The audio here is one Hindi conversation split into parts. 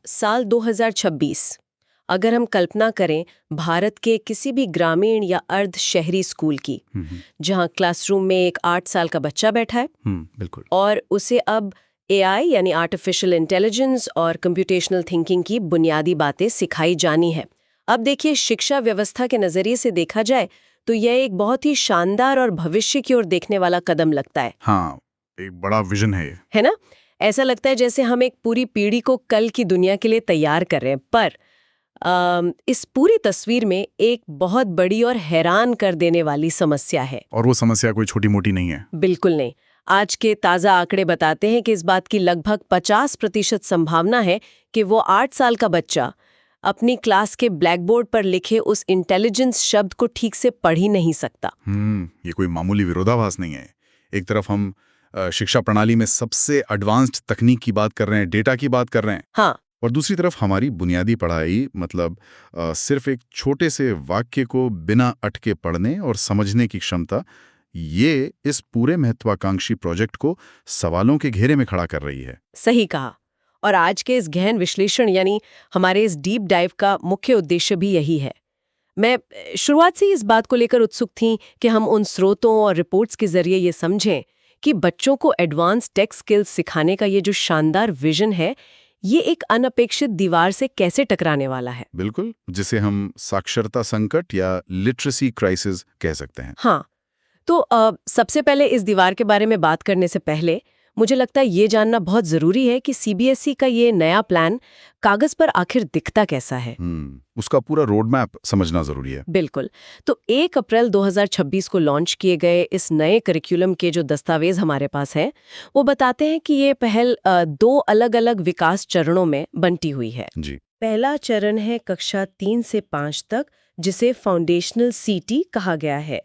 साल 2026, अगर हम कल्पना करें भारत के किसी भी ग्रामीण या अर्ध शहरी स्कूल की, जहां क्लासरूम में एक 8 साल का बच्चा बैठा है बिल्कुल। और उसे अब एआई यानी आर्टिफिशियल इंटेलिजेंस और कंप्यूटेशनल थिंकिंग की बुनियादी बातें सिखाई जानी है। अब देखिए, शिक्षा व्यवस्था के नजरिए से देखा जाए तो यह एक बहुत ही शानदार और भविष्य की ओर देखने वाला कदम लगता है। हाँ, एक बड़ा विजन है ये। है ना? ऐसा लगता है जैसे हम एक पूरी पीढ़ी को कल की दुनिया के लिए तैयार कर रहे हैं। पर इस पूरी तस्वीर में एक बहुत बड़ी और हैरान कर देने वाली समस्या है। और वो समस्या कोई छोटी मोटी नहीं है। बिल्कुल नहीं। आज के ताज़ा आंकड़े बताते हैं कि इस बात की लगभग 50% संभावना है कि वो 8 साल का बच्चा अपनी क्लास के ब्लैकबोर्ड पर लिखे उस इंटेलिजेंस शब्द को ठीक से पढ़ ही नहीं सकता। ये कोई मामूली विरोधाभास नहीं है। एक तरफ हम शिक्षा प्रणाली में सबसे एडवांस्ड तकनीक की बात कर रहे हैं, डेटा की बात कर रहे हैं। हाँ। और दूसरी तरफ हमारी बुनियादी पढ़ाई, मतलब सिर्फ एक छोटे से वाक्य को बिना अटके पढ़ने और समझने की क्षमता, ये इस पूरे महत्वाकांक्षी प्रोजेक्ट को सवालों के घेरे में खड़ा कर रही है। सही कहा। और आज के इस गहन विश्लेषण यानी हमारे इस डीप डाइव का मुख्य उद्देश्य भी यही है। मैं शुरुआत से ही इस बात को लेकर उत्सुक थी कि हम उन स्रोतों और रिपोर्ट्स के जरिए ये समझें कि बच्चों को एडवांस टेक स्किल्स सिखाने का ये जो शानदार विजन है, ये एक अनपेक्षित दीवार से कैसे टकराने वाला है। बिल्कुल, जिसे हम साक्षरता संकट या लिटरेसी क्राइसिस कह सकते हैं। हाँ, तो सबसे पहले इस दीवार के बारे में बात करने से पहले मुझे लगता है ये जानना बहुत जरूरी है कि सीबीएसई का ये नया प्लान कागज पर आखिर दिखता कैसा है। उसका पूरा रोड मैप समझना जरूरी है। बिल्कुल। तो 1 अप्रैल 2026 को लॉन्च किए गए इस नए करिकुलम के जो दस्तावेज हमारे पास हैं, वो बताते हैं कि ये पहल 2 अलग-अलग विकास चरणों में बंटी हुई है। जी। पहला चरण है कक्षा 3 से 5 तक, जिसे फाउंडेशनल सीटी कहा गया है।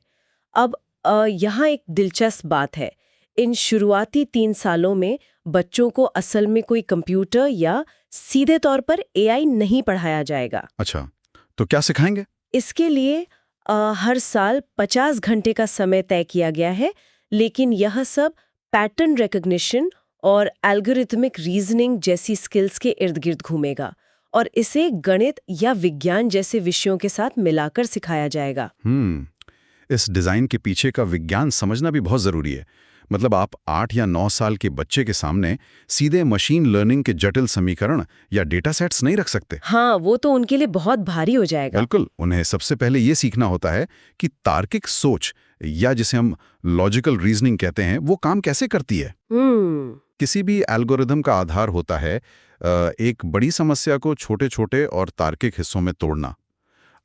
अब यहाँ एक दिलचस्प बात है। इन शुरुआती 3 सालों में बच्चों को असल में कोई कंप्यूटर या सीधे तौर पर एआई नहीं पढ़ाया जाएगा। अच्छा, तो क्या सिखाएंगे? इसके लिए हर साल 50 घंटे का समय तय किया गया है, लेकिन यह सब पैटर्न रिकॉग्निशन और एल्गोरिथमिक रीजनिंग जैसी स्किल्स के इर्द गिर्द घूमेगा और इसे गणित या विज्ञान जैसे विषयों के साथ मिलाकर सिखाया जाएगा। इस डिजाइन के पीछे का विज्ञान समझना भी बहुत जरूरी है। मतलब आप 8 या 9 साल के बच्चे के सामने सीधे मशीन लर्निंग के जटिल समीकरण या डेटा सेट्स नहीं रख सकते। हाँ, वो तो उनके लिए बहुत भारी हो जाएगा। बिल्कुल, उन्हें सबसे पहले ये सीखना होता है कि तार्किक सोच, या जिसे हम लॉजिकल रीजनिंग कहते हैं, वो काम कैसे करती है। किसी भी एल्गोरिदम का आधार होता है एक बड़ी समस्या को छोटे छोटे और तार्किक हिस्सों में तोड़ना।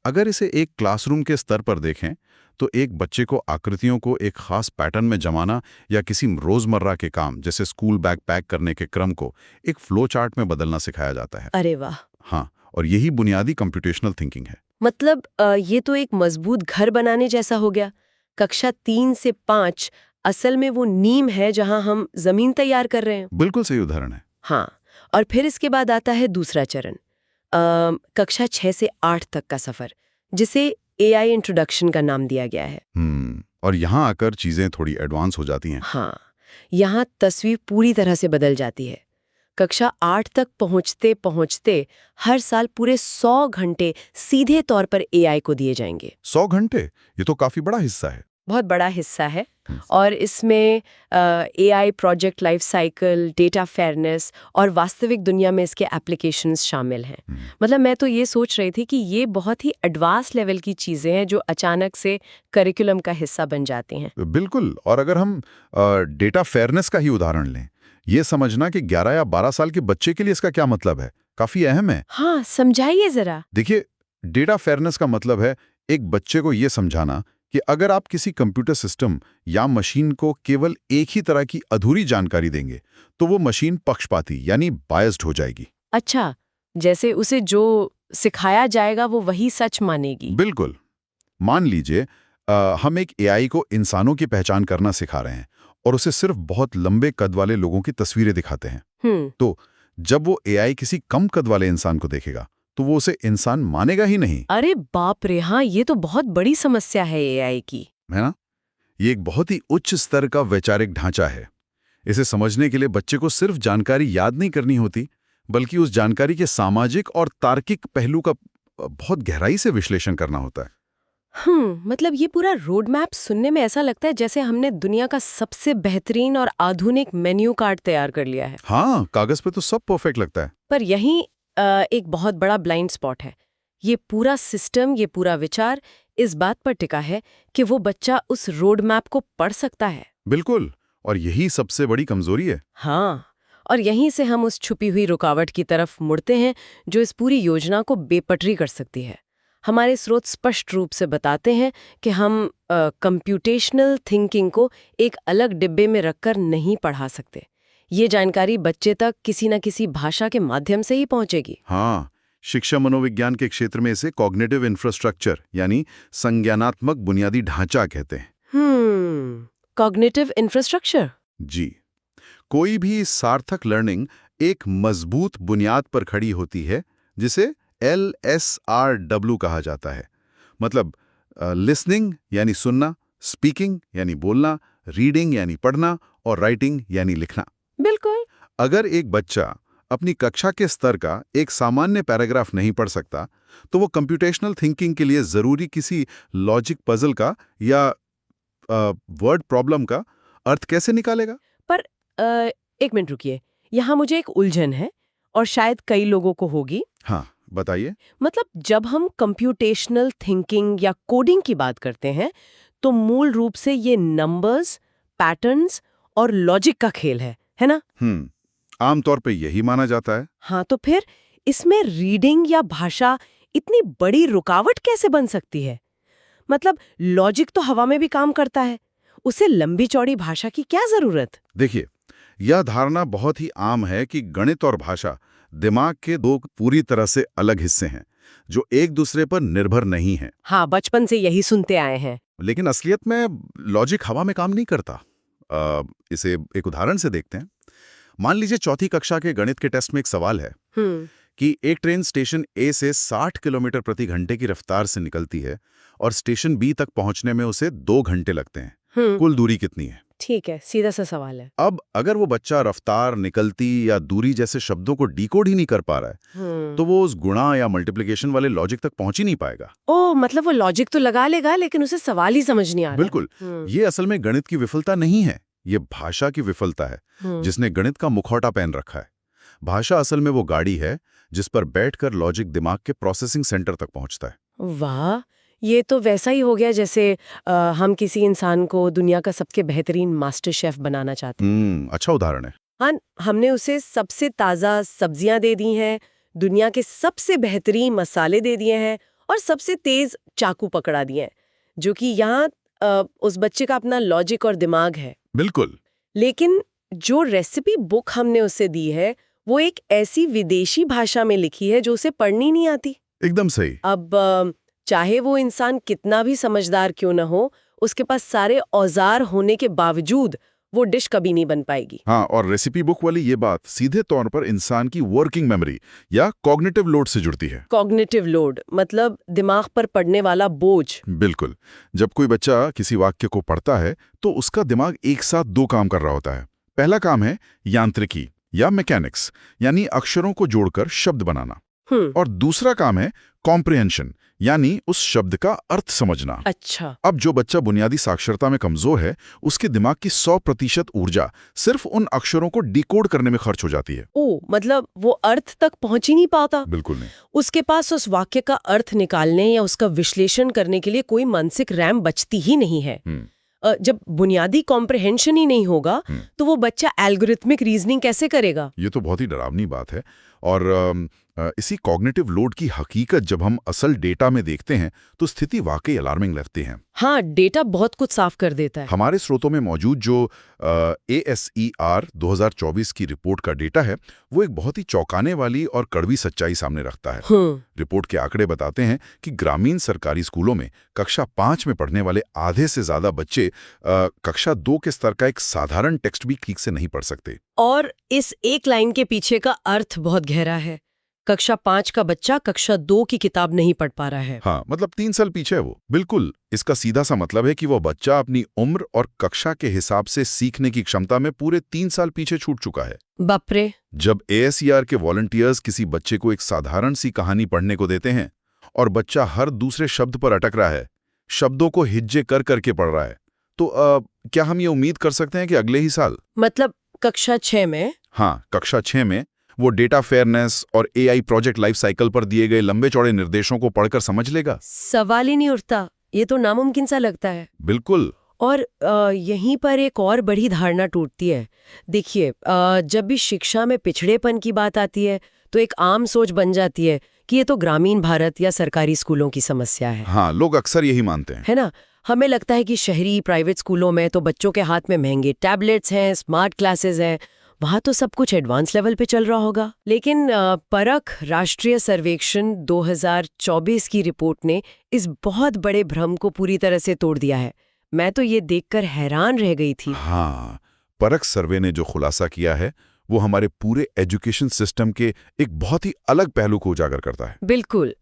अगर इसे एक क्लासरूम के स्तर पर देखें तो एक बच्चे को आकृतियों को एक खास पैटर्न में जमाना या किसी रोजमर्रा के काम जैसे स्कूल बैग पैक करने के क्रम को एक फ्लो चार्ट में बदलना सिखाया जाता है। अरे वाह! हाँ, और यही बुनियादी कंप्यूटेशनल थिंकिंग है। मतलब ये तो एक मजबूत घर बनाने जैसा हो गया। कक्षा 3 से 5 असल में वो नींव है जहां हम जमीन तैयार कर रहे हैं। बिल्कुल सही उदाहरण है। हाँ, और फिर इसके बाद आता है दूसरा चरण, कक्षा 6 से 8 तक का सफर, जिसे एआई इंट्रोडक्शन का नाम दिया गया है। और यहाँ आकर चीजें थोड़ी एडवांस हो जाती हैं। हाँ, यहाँ तस्वीर पूरी तरह से बदल जाती है। कक्षा 8 तक पहुँचते पहुँचते हर साल पूरे 100 घंटे सीधे तौर पर एआई को दिए जाएंगे। 100 घंटे? ये तो काफी बड़ा हिस्सा है। बहुत बड़ा हिस्सा है। और इसमें AI project life cycle, data fairness और वास्तविक दुनिया में इसके एप्लीकेशंस शामिल हैं। मतलब मैं तो ये सोच रही थी कि ये बहुत ही एडवांस लेवल की चीज़ें हैं जो अचानक से करिकुलम का हिस्सा बन जाती हैं। बिल्कुल। और अगर हम डेटा फेयरनेस का ही उदाहरण लें, ये समझना कि 11 या 12 साल के बच्चे के लिए इसका क्या मतलब है, काफी अहम है। हाँ, समझाइए जरा। देखिए, डेटा फेयरनेस का मतलब है एक बच्चे को ये समझाना कि अगर आप किसी कंप्यूटर सिस्टम या मशीन को केवल एक ही तरह की अधूरी जानकारी देंगे तो वो मशीन पक्षपाती यानी बायस्ड हो जाएगी। अच्छा, जैसे उसे जो सिखाया जाएगा वो वही सच मानेगी। बिल्कुल। मान लीजिए हम एक एआई को इंसानों की पहचान करना सिखा रहे हैं और उसे सिर्फ बहुत लंबे कद वाले लोगों की तस्वीरें दिखाते हैं। तो जब वो एआई किसी कम कद वाले इंसान को देखेगा तो वो उसे इंसान मानेगा ही नहीं। अरे बाप रे! हाँ, ये तो बहुत बड़ी समस्या है एआई की, है ना? ये एक बहुत ही उच्च स्तर का वैचारिक ढांचा है। इसे समझने के लिए बच्चे को सिर्फ जानकारी याद नहीं करनी होती, बल्कि उस जानकारी के सामाजिक और तार्किक पहलू का बहुत गहराई से विश्लेषण करना होता है। मतलब ये पूरा रोड मैप सुनने में ऐसा लगता है जैसे हमने दुनिया का सबसे बेहतरीन और आधुनिक मेन्यू कार्ड तैयार कर लिया है। हाँ, कागज पे तो सब परफेक्ट लगता है। पर यहीं एक बहुत बड़ा ब्लाइंड स्पॉट है। ये पूरा सिस्टम, ये पूरा विचार इस बात पर टिका है कि वो बच्चा उस रोड मैप को पढ़ सकता है। बिल्कुल, और यही सबसे बड़ी कमजोरी है। हाँ, और यहीं से हम उस छुपी हुई रुकावट की तरफ मुड़ते हैं जो इस पूरी योजना को बेपटरी कर सकती है। हमारे स्रोत स्पष्ट रूप से बताते हैं कि हम कंप्यूटेशनल थिंकिंग को एक अलग डिब्बे में रखकर नहीं पढ़ा सकते। ये जानकारी बच्चे तक किसी न किसी भाषा के माध्यम से ही पहुंचेगी। हाँ, शिक्षा मनोविज्ञान के क्षेत्र में इसे कॉग्निटिव इंफ्रास्ट्रक्चर यानी संज्ञानात्मक बुनियादी ढांचा कहते हैं। Cognitive infrastructure? जी, कोई भी सार्थक लर्निंग एक मजबूत बुनियाद पर खड़ी होती है जिसे LSRW कहा जाता है। मतलब लिसनिंग यानी सुनना, स्पीकिंग यानी बोलना, रीडिंग यानी पढ़ना और राइटिंग यानी लिखना। बिल्कुल। अगर एक बच्चा अपनी कक्षा के स्तर का एक सामान्य पैराग्राफ नहीं पढ़ सकता, तो वो कंप्यूटेशनल थिंकिंग के लिए जरूरी किसी लॉजिक पजल का या वर्ड प्रॉब्लम का अर्थ कैसे निकालेगा? पर एक मिनट रुकिए, यहाँ मुझे एक उलझन है और शायद कई लोगों को होगी। हाँ, बताइए। मतलब जब हम कंप्यूटेशनल थिंकिंग या कोडिंग की बात करते हैं तो मूल रूप से ये नंबर्स, पैटर्न्स और लॉजिक का खेल है ना? आमतौर पे यही माना जाता है। हाँ, तो फिर इसमें रीडिंग या भाषा इतनी बड़ी रुकावट कैसे बन सकती है? मतलब लॉजिक तो हवा में भी काम करता है, उसे लंबी चौड़ी भाषा की क्या जरूरत? देखिए, यह धारणा बहुत ही आम है कि गणित और भाषा दिमाग के दो पूरी तरह से अलग हिस्से हैं जो एक दूसरे पर निर्भर नहीं हैं। हाँ, बचपन से यही सुनते आए हैं। लेकिन असलियत में लॉजिक हवा में काम नहीं करता। इसे एक उदाहरण से देखते हैं। मान लीजिए चौथी कक्षा के गणित के टेस्ट में एक सवाल है कि एक ट्रेन स्टेशन ए से 60 किलोमीटर प्रति घंटे की रफ्तार से निकलती है और स्टेशन बी तक पहुंचने में उसे 2 घंटे लगते हैं। कुल दूरी कितनी है? ठीक है, सीधा सा सवाल है। अब अगर वो बच्चा रफ्तार, निकलती या दूरी जैसे शब्दों को डिकोड ही नहीं कर पा रहा है, तो वो उस गुणा या मल्टीप्लिकेशन वाले लॉजिक तक पहुंच ही नहीं पाएगा। ओह, मतलब वो लॉजिक तो लगा लेगा लेकिन उसे सवाल ही समझ नहीं आ रहा। बिल्कुल। ये असल में गणित की विफलता नहीं है, ये भाषा की विफलता है जिसने गणित का मुखौटा पहन रखा है। भाषा असल में वो गाड़ी है जिस पर बैठकर लॉजिक दिमाग के प्रोसेसिंग सेंटर तक पहुंचता है। वाह, ये तो वैसा ही हो गया जैसे हम किसी इंसान को दुनिया का सबसे बेहतरीन मास्टर शेफ बनाना चाहते हैं। अच्छा उदाहरण है। हाँ, हमने उसे सबसे ताज़ा सब्जियां दे दी हैं, दुनिया के सबसे बेहतरीन मसाले दे दिए हैं और सबसे तेज चाकू पकड़ा दिए हैं, जो कि यहाँ उस बच्चे का अपना लॉजिक और दिमाग है। बिल्कुल। लेकिन जो रेसिपी बुक हमने उसे दी है वो एक ऐसी विदेशी भाषा में लिखी है जो उसे पढ़नी नहीं आती। एकदम सही। अब चाहे वो इंसान कितना भी समझदार क्यों न हो, उसके पास सारे औजार होने के बावजूद वो डिश कभी नहीं बन पाएगी। हाँ, और रेसिपी बुक वाली ये बात सीधे तौर पर इंसान की वर्किंग मेमोरी या कॉग्निटिव लोड से जुड़ती है। कॉग्निटिव लोड मतलब दिमाग पर पड़ने वाला बोझ। बिल्कुल। जब कोई बच्चा किसी वाक्य को पढ़ता है तो उसका दिमाग एक साथ 2 काम कर रहा होता है। पहला काम है यांत्रिकी या मैकेनिक्स, यानी अक्षरों को जोड़कर शब्द बनाना। और दूसरा काम है कॉम्प्रिहेंशन, यानी उस शब्द का अर्थ समझना। अच्छा। अब जो बच्चा बुनियादी साक्षरता में कमजोर है, उसके दिमाग की 100% ऊर्जा सिर्फ उन अक्षरों को डिकोड करने में खर्च हो जाती है। ओह, मतलब वो अर्थ तक पहुंच ही नहीं पाता। बिल्कुल नहीं। उसके पास उस वाक्य का अर्थ निकालने या उसका विश्लेषण करने के लिए कोई मानसिक रैम बचती ही नहीं है। जब बुनियादी कॉम्प्रिहेंशन ही नहीं होगा तो वो बच्चा एल्गोरिथमिक रीजनिंग कैसे करेगा? ये तो बहुत ही डरावनी बात है। और इसी कॉग्निटिव लोड की हकीकत जब हम असल डेटा में देखते हैं तो स्थिति वाकई अलार्मिंग लगती है। हाँ, डेटा बहुत कुछ साफ कर देता है। हमारे स्रोतों में मौजूद जो ASER 2024 की रिपोर्ट का डेटा है, वो एक बहुत ही चौंकाने वाली और कड़वी सच्चाई सामने रखता है। रिपोर्ट के आंकड़े बताते हैं कि ग्रामीण सरकारी स्कूलों में कक्षा 5 में पढ़ने वाले आधे से ज्यादा बच्चे कक्षा 2 के स्तर का एक साधारण टेक्स्ट भी ठीक से नहीं पढ़ सकते। और इस एक लाइन के पीछे का अर्थ बहुत गहरा है। कक्षा 5 का बच्चा कक्षा 2 की किताब नहीं पढ़ पा रहा है। हाँ, मतलब 3 साल पीछे है वो। बिल्कुल, इसका सीधा सा मतलब है कि वो बच्चा अपनी उम्र और कक्षा के हिसाब से सीखने की क्षमता में पूरे 3 साल पीछे छूट चुका है। बाप रे। जब ASER के वॉलंटियर्स किसी बच्चे को एक साधारण सी कहानी पढ़ने को देते हैं और बच्चा हर दूसरे शब्द पर अटक रहा है, शब्दों को हिज्जे कर करके पढ़ रहा है, तो क्या हम ये उम्मीद कर सकते हैं कि अगले ही साल, मतलब कक्षा 6 में? हाँ, कक्षा 6 में वो डेटा फेयरनेस और AI प्रोजेक्ट लाइफ साइकिल पर दिए गए लंबे चौड़े निर्देशों को पढ़कर समझ लेगा? सवाल ही नहीं उठता। ये तो नामुमकिन सा लगता है। बिल्कुल। और यहीं पर एक और बड़ी धारणा टूटती है। देखिए, जब भी शिक्षा में पिछड़ेपन की बात आती है तो एक आम सोच बन जाती है कि ये तो ग्रामीण भारत या सरकारी स्कूलों की समस्या है। हाँ, लोग अक्सर यही मानते हैं, है ना? हमें लगता है कि शहरी प्राइवेट स्कूलों में तो बच्चों के हाथ में महंगे टैबलेट्स हैं, स्मार्ट क्लासेस हैं, वहाँ तो सब कुछ एडवांस लेवल पे चल रहा होगा। लेकिन परख राष्ट्रीय सर्वेक्षण 2024 की रिपोर्ट ने इस बहुत बड़े भ्रम को पूरी तरह से तोड़ दिया है। मैं तो ये देखकर हैरान रह गई थी। हाँ, परख सर्वे ने जो खुलासा किया है वो हमारे पूरे एजुकेशन सिस्टम के एक बहुत ही अलग पहलू को उजागर करता है। बिल्कुल।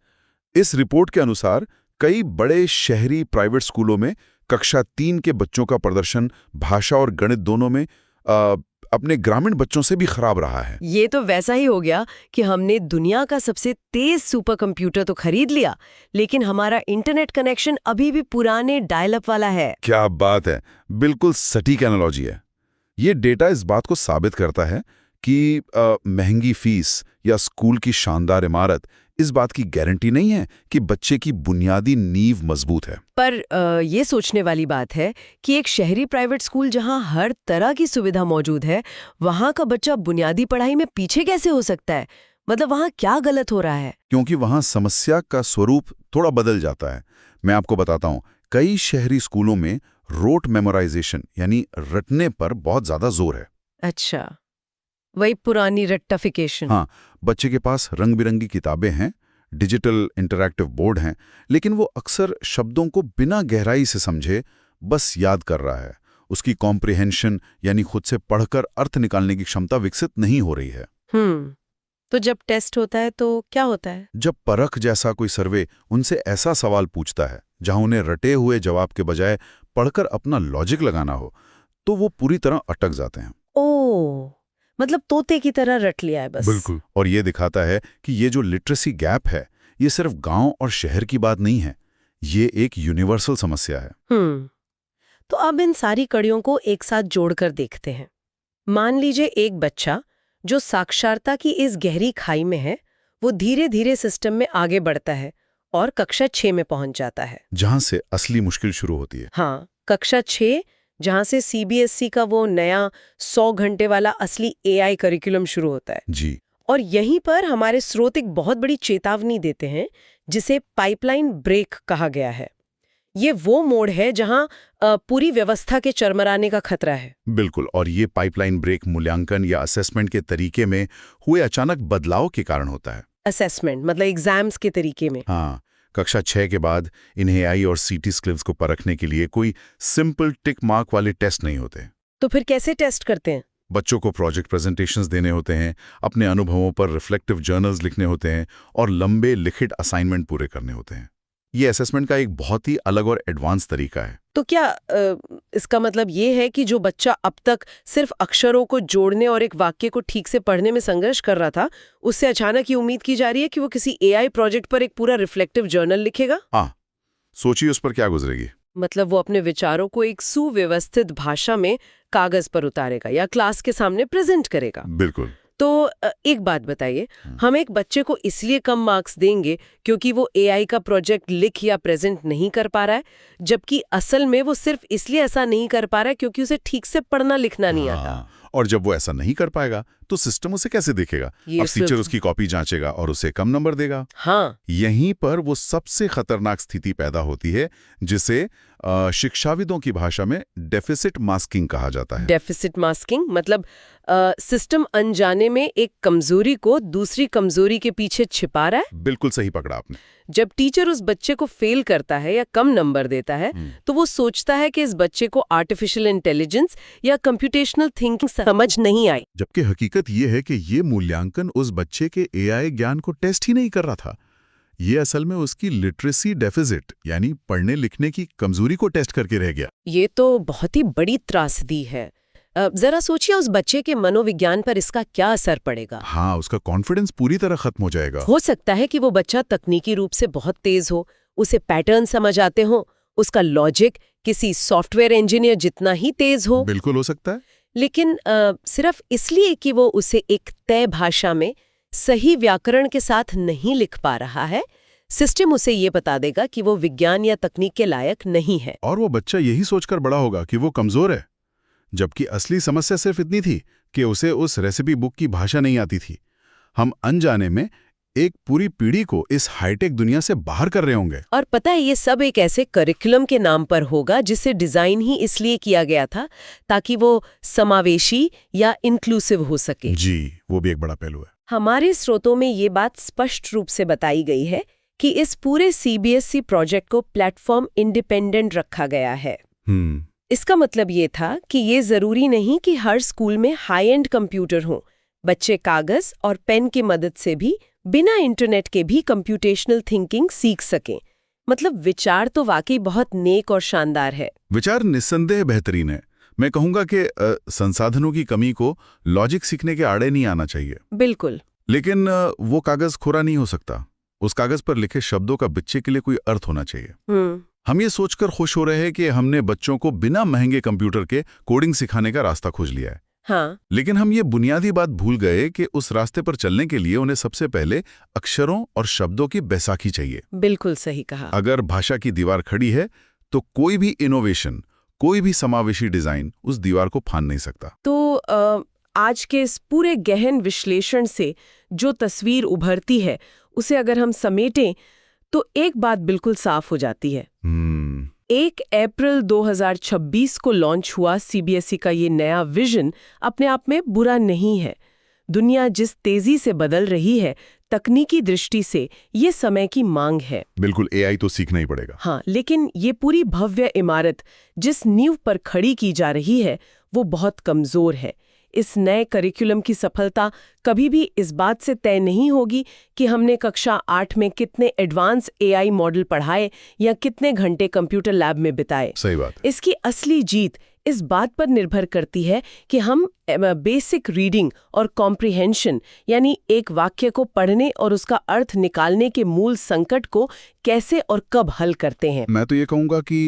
इस रिपोर्ट के अनुसार कई बड़े शहरी प्राइवेट स्कूलों में कक्षा 3 के बच्चों का प्रदर्शन भाषा और गणित दोनों में अपने ग्रामीण बच्चों से भी खराब रहा है। ये तो वैसा ही हो गया कि हमने दुनिया का सबसे तेज सुपर कंप्यूटर तो खरीद लिया, लेकिन हमारा इंटरनेट कनेक्शन अभी भी पुराने डायल अप वाला है। क्या बात है, बिल्कुल सटीक एनालॉजी है। ये डेटा इस बात को साबित करता है कि महंगी फीस या स्कूल की शानदार इमारत इस बात की गारंटी नहीं है कि बच्चे की बुनियादी नींव मजबूत है। पर ये सोचने वाली बात है कि एक शहरी प्राइवेट स्कूल जहां हर तरह की सुविधा मौजूद है, वहां का बच्चा बुनियादी पढ़ाई में पीछे कैसे हो सकता है? मतलब वहां क्या गलत हो रहा है? क्योंकि वहां समस्या का स्वरूप थोड़ा बदल जाता है। मैं आपको बताता हूं, कई शहरी स्कूलों में रोट मेमोराइजेशन यानी रटने पर बहुत ज्यादा जोर है। अच्छा, वही पुरानी रट्टाफिकेशन। हाँ, बच्चे के पास रंग बिरंगी किताबें हैं, डिजिटल इंटरैक्टिव बोर्ड हैं, लेकिन वो अक्सर शब्दों को बिना गहराई से समझे बस याद कर रहा है। उसकी कॉम्प्रिहेंशन यानी खुद से पढ़कर अर्थ निकालने की क्षमता विकसित नहीं हो रही है। तो जब टेस्ट होता है तो क्या होता है? जब परख जैसा कोई सर्वे उनसे ऐसा सवाल पूछता है जहां उन्हें रटे हुए जवाब के बजाय पढ़कर अपना लॉजिक लगाना हो, तो वो पूरी तरह अटक जाते हैं। ओह, मतलब तोते की तरह रट लिया है बस। बिल्कुल। और ये दिखाता है कि ये जो लिटरेसी गैप है, ये सिर्फ गांव और शहर की बात नहीं है, ये एक यूनिवर्सल समस्या है। तो अब इन सारी कड़ियों को एक साथ जोड़कर देखते हैं। मान लीजिए एक बच्चा जो साक्षरता की इस गहरी खाई में है, वो धीरे धीरे सिस्टम में आगे बढ़ता है और कक्षा 6 में पहुंच जाता है, जहां से असली मुश्किल शुरू होती है। हाँ, कक्षा 6, जहां से CBSE का वो नया 100 घंटे वाला असली AI करिकुलम शुरू होता है। जी। और यहीं पर हमारे स्रोत एक बहुत बड़ी चेतावनी देते हैं, जिसे पाइपलाइन ब्रेक कहा गया है। ये वो मोड़ है जहां पूरी व्यवस्था के चरमराने का खतरा है। बिल्कुल। और ये पाइपलाइन ब्रेक मूल्यांकन या असेसमेंट के तरीके में हुए अचानक बदलाव के कारण होता है। असेसमेंट मतलब एग्जाम्स के तरीके में। हाँ, कक्षा 6 के बाद इन्हें AI और CT स्किल्स को परखने के लिए कोई सिंपल टिक मार्क वाले टेस्ट नहीं होते। तो फिर कैसे टेस्ट करते हैं? बच्चों को प्रोजेक्ट प्रेजेंटेशंस देने होते हैं, अपने अनुभवों पर रिफ्लेक्टिव जर्नल्स लिखने होते हैं और लंबे लिखित असाइनमेंट पूरे करने होते हैं। ये असेसमेंट का एक बहुत ही अलग और एडवांस तरीका है। तो क्या इसका मतलब ये है कि जो बच्चा अब तक सिर्फ अक्षरों को जोड़ने और एक वाक्य को ठीक से पढ़ने में संघर्ष कर रहा था, उससे अचानक ये उम्मीद की जा रही है कि वो किसी AI प्रोजेक्ट पर एक पूरा रिफ्लेक्टिव जर्नल लिखेगा? हाँ, सोचिए उस पर क्या गुजरेगी। मतलब वो अपने विचारों को एक सुव्यवस्थित भाषा में कागज पर उतारेगा या क्लास के सामने प्रेजेंट करेगा। बिल्कुल। तो एक बात बताइए, हम एक बच्चे को इसलिए कम मार्क्स देंगे क्योंकि वो AI का प्रोजेक्ट लिख या प्रेजेंट नहीं कर पा रहा है, जबकि असल में वो सिर्फ इसलिए ऐसा नहीं कर पा रहा है क्योंकि उसे ठीक से पढ़ना लिखना नहीं आता। और जब वो ऐसा नहीं कर पाएगा तो सिस्टम उसे कैसे देखेगा? अब टीचर उसकी कॉपी जांचेगा और उसे कम नंबर देगा। हाँ, यहीं पर वो सबसे खतरनाक स्थिति पैदा होती है, जिसे शिक्षाविदों की भाषा में डेफिसिट मास्किंग कहा जाता है। डेफिसिट मास्किंग मतलब सिस्टम अनजाने में एक कमजोरी को दूसरी कमजोरी के पीछे छिपा रहा है। बिल्कुल सही पकड़ा आपने। जब टीचर उस बच्चे को फेल करता है या कम नंबर देता है, तो वो सोचता है कि इस बच्चे को आर्टिफिशियल इंटेलिजेंस या कंप्यूटेशनल थिंकिंग समझ नहीं आई, जबकि हकीकत दिक्कत ये है कि ये मूल्यांकन उस बच्चे के एआई ज्ञान को टेस्ट ही नहीं कर रहा था। ये असल में उसकी लिटरेसी डेफिसिट यानी पढ़ने लिखने की कमजोरी को टेस्ट करके रह गया। ये तो बहुत ही बड़ी त्रासदी है। जरा सोचिए उस बच्चे के मनोविज्ञान पर इसका क्या असर पड़ेगा। हाँ, उसका कॉन्फिडेंस पूरी तरह खत्म हो जाएगा। हो सकता है कि वो बच्चा तकनीकी रूप से बहुत तेज हो, उसे पैटर्न समझ आते हो, उसका लॉजिक किसी सॉफ्टवेयर इंजीनियर जितना ही तेज हो। बिल्कुल हो सकता है। लेकिन सिर्फ इसलिए कि वो उसे एक तय भाषा में सही व्याकरण के साथ नहीं लिख पा रहा है, सिस्टम उसे ये बता देगा कि वो विज्ञान या तकनीक के लायक नहीं है। और वो बच्चा यही सोचकर बड़ा होगा कि वो कमजोर है, जबकि असली समस्या सिर्फ इतनी थी कि उसे उस रेसिपी बुक की भाषा नहीं आती थी। हम अनजाने में एक पूरी पीढ़ी को इस हाईटेक दुनिया से बाहर कर रहे होंगे। और पता है, ये सब एक ऐसे करिकुलम के नाम पर होगा जिसे डिजाइन ही इसलिए किया गया था ताकि वो समावेशी या इंक्लूसिव हो सके। जी, वो भी एक बड़ा पहलू है। हमारे स्रोतों में ये बात स्पष्ट रूप से बताई गई है कि इस पूरे सीबीएसई प्रोजेक्ट को प्लेटफॉर्म इंडिपेंडेंट रखा गया है। इसका मतलब ये था कि ये जरूरी नहीं कि हर स्कूल में हाई एंड कंप्यूटर हो। बच्चे कागज और पेन की मदद से भी बिना इंटरनेट के भी कंप्यूटेशनल थिंकिंग सीख सकें। मतलब विचार तो वाकई बहुत नेक और शानदार है। विचार निस्संदेह बेहतरीन है। मैं कहूंगा कि संसाधनों की कमी को लॉजिक सीखने के आड़े नहीं आना चाहिए। बिल्कुल। लेकिन वो कागज खोरा नहीं हो सकता। उस कागज पर लिखे शब्दों का बच्चे के लिए कोई अर्थ होना चाहिए। हम ये सोचकर खुश हो रहे हैं कि हमने बच्चों को बिना महंगे कंप्यूटर के कोडिंग सिखाने का रास्ता खोज लिया है। हाँ। लेकिन हम ये बुनियादी बात भूल गए कि उस रास्ते पर चलने के लिए उन्हें सबसे पहले अक्षरों और शब्दों की बैसाखी चाहिए। बिल्कुल सही कहा। अगर भाषा की दीवार खड़ी है तो कोई भी इनोवेशन, कोई भी समावेशी डिजाइन उस दीवार को फाड़ नहीं सकता। तो आज के इस पूरे गहन विश्लेषण से जो तस्वीर उभरती है उसे अगर हम समेटें तो एक बात बिल्कुल साफ हो जाती है। 1 अप्रैल 2026 को लॉन्च हुआ सीबीएसई का ये नया विजन अपने आप में बुरा नहीं है। दुनिया जिस तेजी से बदल रही है, तकनीकी दृष्टि से ये समय की मांग है। बिल्कुल, एआई तो सीखना ही पड़ेगा। हाँ, लेकिन ये पूरी भव्य इमारत जिस नींव पर खड़ी की जा रही है वो बहुत कमजोर है। इस नए करिकुलम की सफलता कभी भी इस बात से तय नहीं होगी कि हमने कक्षा 8 में कितने एडवांस एआई मॉडल पढ़ाए या कितने घंटे कंप्यूटर लैब में बिताए। सही बात। इसकी असली जीत इस बात पर निर्भर करती है कि हम बेसिक रीडिंग और कॉम्प्रिहेंशन यानी एक वाक्य को पढ़ने और उसका अर्थ निकालने के मूल संकट को कैसे और कब हल करते हैं। मैं तो ये कहूँगा कि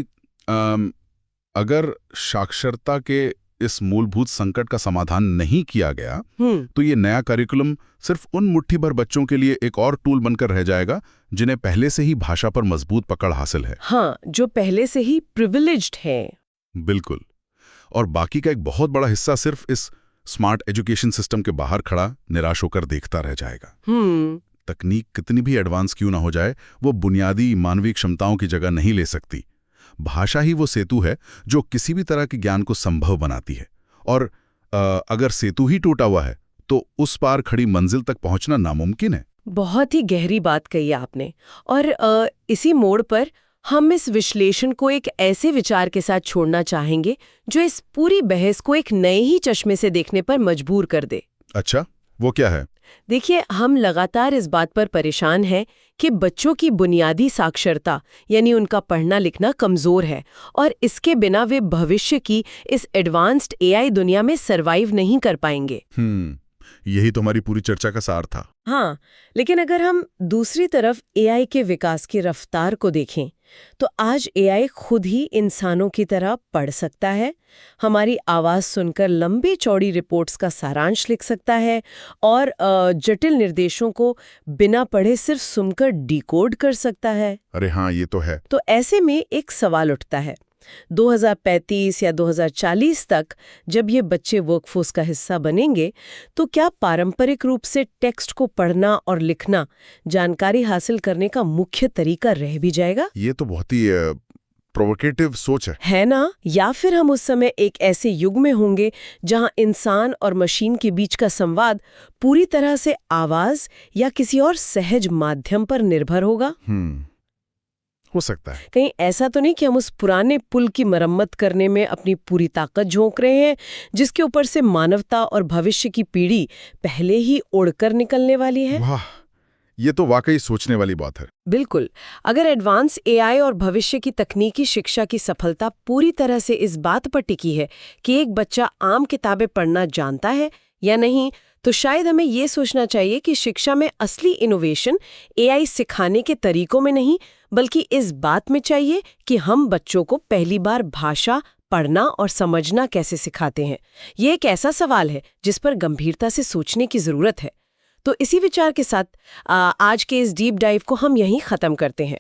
अगर साक्षरता के इस मूलभूत संकट का समाधान नहीं किया गया तो ये नया करिकुलम सिर्फ उन मुट्ठी भर बच्चों के लिए एक और टूल बनकर रह जाएगा जिन्हें पहले से ही भाषा पर मजबूत पकड़ हासिल है। हाँ, जो पहले से ही प्रिविलेज्ड है। बिल्कुल। और बाकी का एक बहुत बड़ा हिस्सा सिर्फ इस स्मार्ट एजुकेशन सिस्टम के बाहर खड़ा निराश होकर देखता रह जाएगा। तकनीक कितनी भी एडवांस क्यों ना हो जाए, वो बुनियादी मानवीय क्षमताओं की जगह नहीं ले सकती। भाषा ही वो सेतु है जो किसी भी तरह के ज्ञान को संभव बनाती है। और अगर सेतु ही टूटा हुआ है तो उस पार खड़ी मंजिल तक पहुंचना नामुमकिन है। बहुत ही गहरी बात कही आपने। और इसी मोड़ पर हम इस विश्लेषण को एक ऐसे विचार के साथ छोड़ना चाहेंगे जो इस पूरी बहस को एक नए ही चश्मे से देखने पर मजबूर कर दे। अच्छा, वो क्या है? देखिए, हम लगातार इस बात पर परेशान हैं कि बच्चों की बुनियादी साक्षरता यानी उनका पढ़ना लिखना कमजोर है और इसके बिना वे भविष्य की इस एडवांस्ड एआई दुनिया में सरवाइव नहीं कर पाएंगे। यही तो हमारी पूरी चर्चा का सार था। हाँ, लेकिन अगर हम दूसरी तरफ एआई के विकास की रफ्तार को देखें तो आज एआई खुद ही इंसानों की तरह पढ़ सकता है, हमारी आवाज सुनकर लंबी चौड़ी रिपोर्ट्स का सारांश लिख सकता है और जटिल निर्देशों को बिना पढ़े सिर्फ सुनकर डिकोड कर सकता है। अरे हाँ, ये तो है। तो ऐसे में एक सवाल उठता है, 2035 या 2040 तक जब ये बच्चे वर्कफोर्स का हिस्सा बनेंगे तो क्या पारंपरिक रूप से टेक्स्ट को पढ़ना और लिखना जानकारी हासिल करने का मुख्य तरीका रह भी जाएगा? ये तो बहुत ही प्रोवोकेटिव सोच है ना? या फिर हम उस समय एक ऐसे युग में होंगे जहां इंसान और मशीन के बीच का संवाद पूरी तरह से आवाज या किसी और सहज माध्यम पर निर्भर होगा? हो सकता है। कहीं ऐसा तो नहीं कि हम उस पुराने पुल की मरम्मत करने में अपनी पूरी ताकत झोंक रहे हैं, जिसके ऊपर से मानवता और भविष्य की पीढ़ी पहले ही उड़कर निकलने वाली है? वाह, ये तो वाकई सोचने वाली बात है। बिल्कुल। अगर एडवांस एआई और भविष्य की तकनीकी शिक्षा की सफलता पूरी तरह से इस बात पर टिकी है कि एक बच्चा आम किताबें पढ़ना जानता है या नहीं, तो शायद हमें ये सोचना चाहिए कि शिक्षा में असली इनोवेशन एआई सिखाने के तरीकों में नहीं, बल्कि इस बात में चाहिए कि हम बच्चों को पहली बार भाषा पढ़ना और समझना कैसे सिखाते हैं। ये एक ऐसा सवाल है जिस पर गंभीरता से सोचने की जरूरत है। तो इसी विचार के साथ आज के इस डीप डाइव को हम यहीं खत्म करते हैं।